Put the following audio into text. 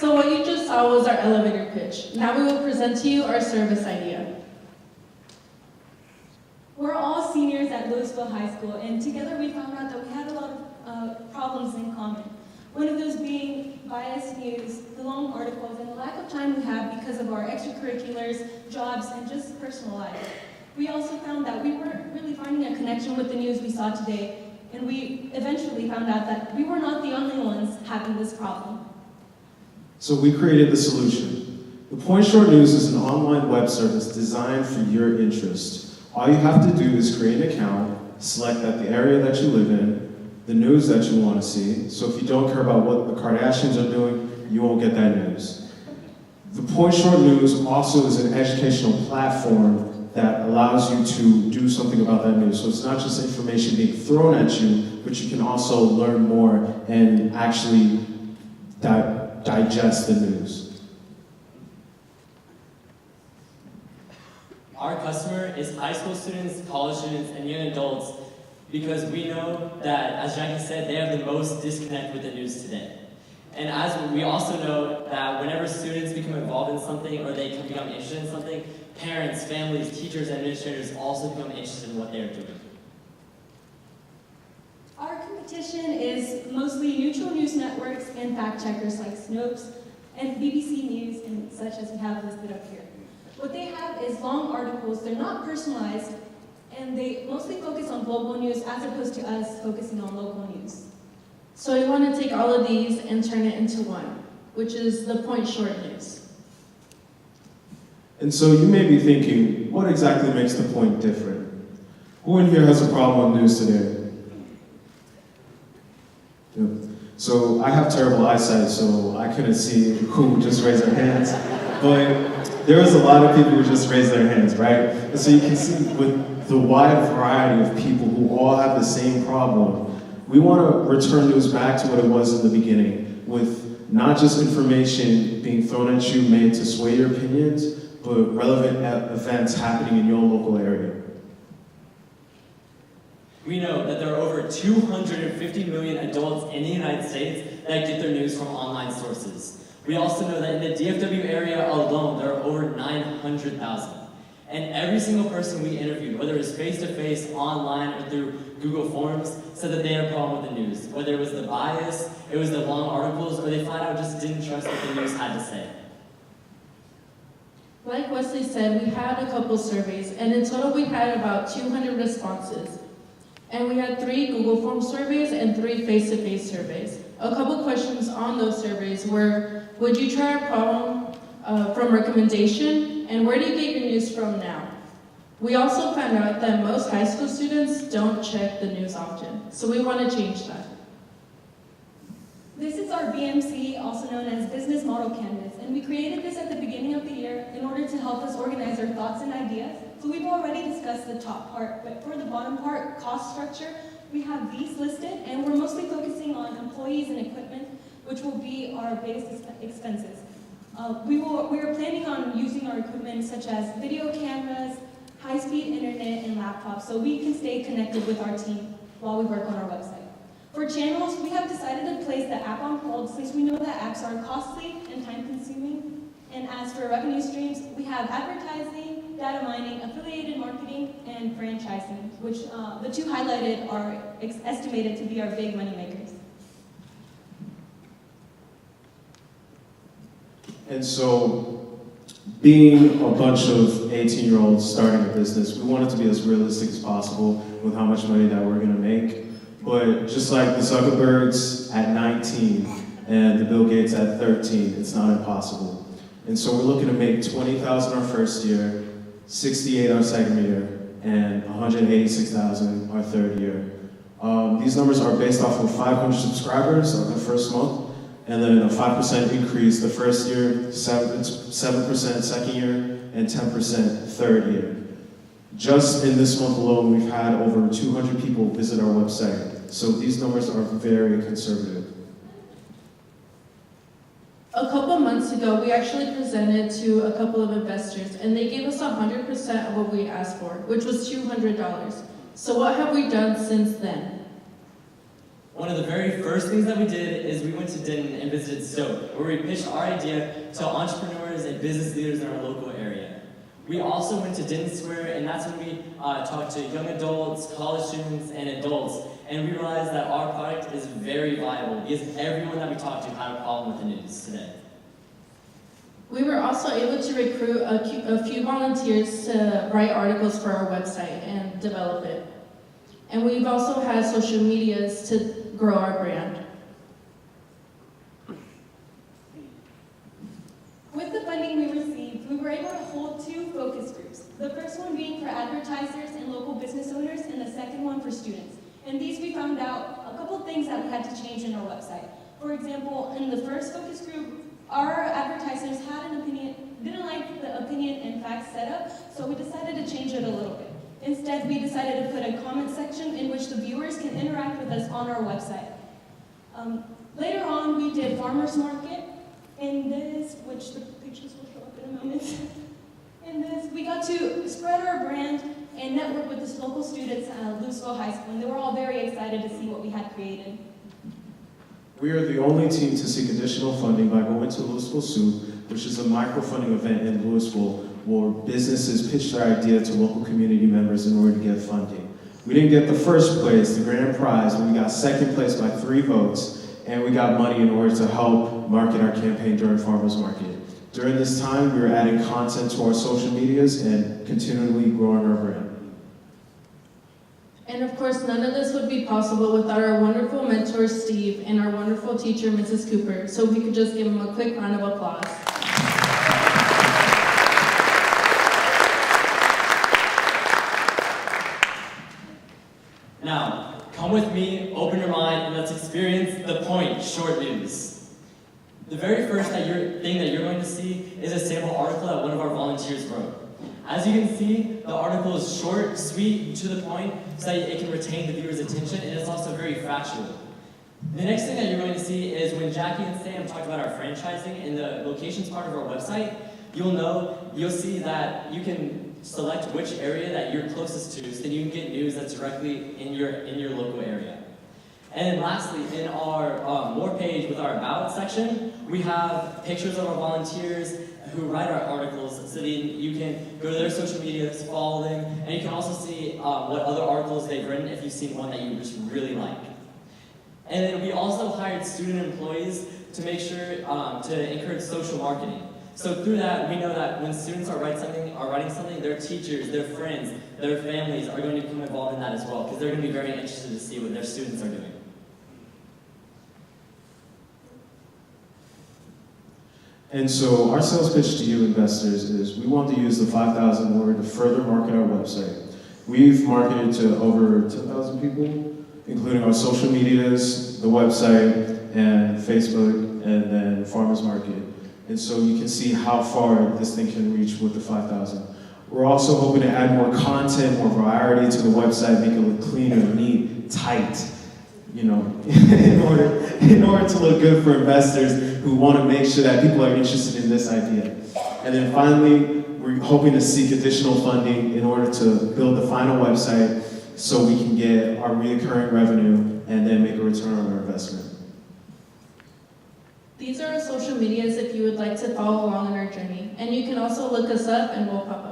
So what you just saw was our elevator pitch. Now we will present to you our service idea. We're all seniors at Louisville High School, and together we found out that we had a lot of problems in common. One of those being biased news, the long articles, and the lack of time we have because of our extracurriculars, jobs, and just personal lives. We also found that we weren't really finding a connection with the news we saw today, and we eventually found out that we were not the only ones having this problem. So we created the solution. The Point Short News is an online web service designed for your interest. All you have to do is create an account, select the area that you live in, the news that you want to see. So if you don't care about what the Kardashians are doing, you won't get that news. The Point Short News also is an educational platform that allows you to do something about that news. So it's not just information being thrown at you, but you can also learn more and actually digest the news. Our customer is high school students, college students, and young adults, because we know that, as Jackie said, they have the most disconnect with the news today. And as we also know that whenever students become involved in something or they become interested in something, parents, families, teachers, and administrators also become interested in what they are doing. Our competition is mostly neutral news networks and fact checkers like Snopes and BBC News and such as we have listed up here. What they have is long articles, they're not personalized, and they mostly focus on global news as opposed to us focusing on local news. So we want to take all of these and turn it into one, which is the Point Short News. And so you may be thinking, what exactly makes the Point different? Who in here has a problem with news today? Yep. So I have terrible eyesight, so I couldn't see who just raised their hands. But there was a lot of people who just raised their hands, right? And so you can see with the wide variety of people who all have the same problem, we want to return news back to what it was in the beginning, with not just information being thrown at you made to sway your opinions, but relevant events happening in your local area. We know that there are over 250 million adults in the United States that get their news from online sources. We also know that in the DFW area alone, there are over 900,000. And every single person we interviewed, whether it was face-to-face, online, or through Google Forms, said that they had a problem with the news. Whether it was the bias, it was the long articles, or they flat out just didn't trust what the news had to say. Like Wesley said, we had a couple surveys, and in total we had about 200 responses. And we had 3 Google Form surveys and 3 face-to-face surveys. A couple questions on those surveys were, would you try a problem from recommendation? And where do you get your news from now? We also found out that most high school students don't check the news often, so we want to change that. This is our BMC, also known as Business Model Canvas, and we created this at the beginning of the year in order to help us organize our thoughts and ideas. So we've already discussed the top part, but for the bottom part, cost structure, we have these listed, and we're mostly focusing on employees and equipment, which will be our biggest expenses. We are planning on using our equipment such as video cameras, high-speed internet, and laptops, so we can stay connected with our team while we work on our website. For channels, we have decided to place the app on hold since we know that apps are costly and time-consuming. And as for revenue streams, we have advertising, data mining, affiliated marketing, and franchising, which the 2 highlighted are estimated to be our big money makers. And so, being a bunch of 18-year-olds starting a business, we want it to be as realistic as possible with how much money that we're going to make. But just like the Zuckerbergs at 19 and the Bill Gates at 13, it's not impossible. And so we're looking to make 20,000 our first year, 68 our second year, and 186,000 our third year. These numbers are based off of 500 subscribers of the first month, and then a 5% increase the first year, 7% second year, and 10% third year. Just in this month alone, we've had over 200 people visit our website. So these numbers are very conservative. A couple months ago, we actually presented to a couple of investors, and they gave us 100% of what we asked for, which was $200. So what have we done since then? One of the very first things that we did is we went to Denton and visited Stoke, where we pitched our idea to entrepreneurs and business leaders in our local area. We also went to Denton Square, and that's when we talked to young adults, college students, and adults, and we realized that our product is very viable because everyone that we talked to had a problem with the news today. We were also able to recruit a few volunteers to write articles for our website and develop it. And we've also had social medias to grow our brand. With the funding we received, we were able to hold 2 focus groups. The first one being for advertisers and local business owners, and the second one for students. In these, we found out a couple things that we had to change in our website. For example, in the first focus group, our advertisers had an opinion, didn't like the opinion and facts setup, so we decided to change it a little bit. Instead, we decided to put a comment section in which the viewers can interact with us on our website. Later on, we did farmers market. In this, which the pictures will show up in a moment. In this, we got to spread our brand and network with the local students at Louisville High School, and they were all very excited to see what we had created. We are the only team to seek additional funding by going to Louisville Soup, which is a microfunding event in Louisville where businesses pitch their idea to local community members in order to get funding. We didn't get the first place, the grand prize, but we got second place by 3 votes, and we got money in order to help market our campaign during Farmers Market. During this time, we were adding content to our social medias and continually growing our brand. And of course, none of this would be possible without our wonderful mentor, Steve, and our wonderful teacher, Mrs. Cooper. So we could just give him a quick round of applause. Now, come with me, open your mind, and let's experience the point, short news. The very first thing that you're going to see is a sample article that one of our volunteers wrote. As you can see, the article is short, sweet, to the point, so that it can retain the viewer's attention, and it's also very factual. The next thing that you're going to see is when Jackie and Sam talked about our franchising in the locations part of our website, you'll see that you can select which area that you're closest to, so that you can get news that's directly in your local area. And then lastly, in our More page with our About section, we have pictures of our volunteers who write our articles, so that you can go to their social medias, follow them, and you can also see what other articles they've written if you've seen one that you just really like. And then we also hired student employees to make sure to encourage social marketing. So through that, we know that when students are writing something, their teachers, their friends, their families are going to become involved in that as well, because they're going to be very interested to see what their students are doing. And so our sales pitch to you investors is we want to use the 5,000 in order to further market our website. We've marketed to over 10,000 people, including our social medias, the website, and Facebook, and then Farmers Market. And so you can see how far this thing can reach with the 5,000. We're also hoping to add more content, more variety to the website, make it look cleaner, neat, tight, you know, in order to look good for investors who want to make sure that people are interested in this idea. And then finally, we're hoping to seek additional funding in order to build the final website so we can get our recurring revenue and then make a return on our investment. These are our social medias if you would like to follow along on our journey. And you can also look us up and we'll pop up.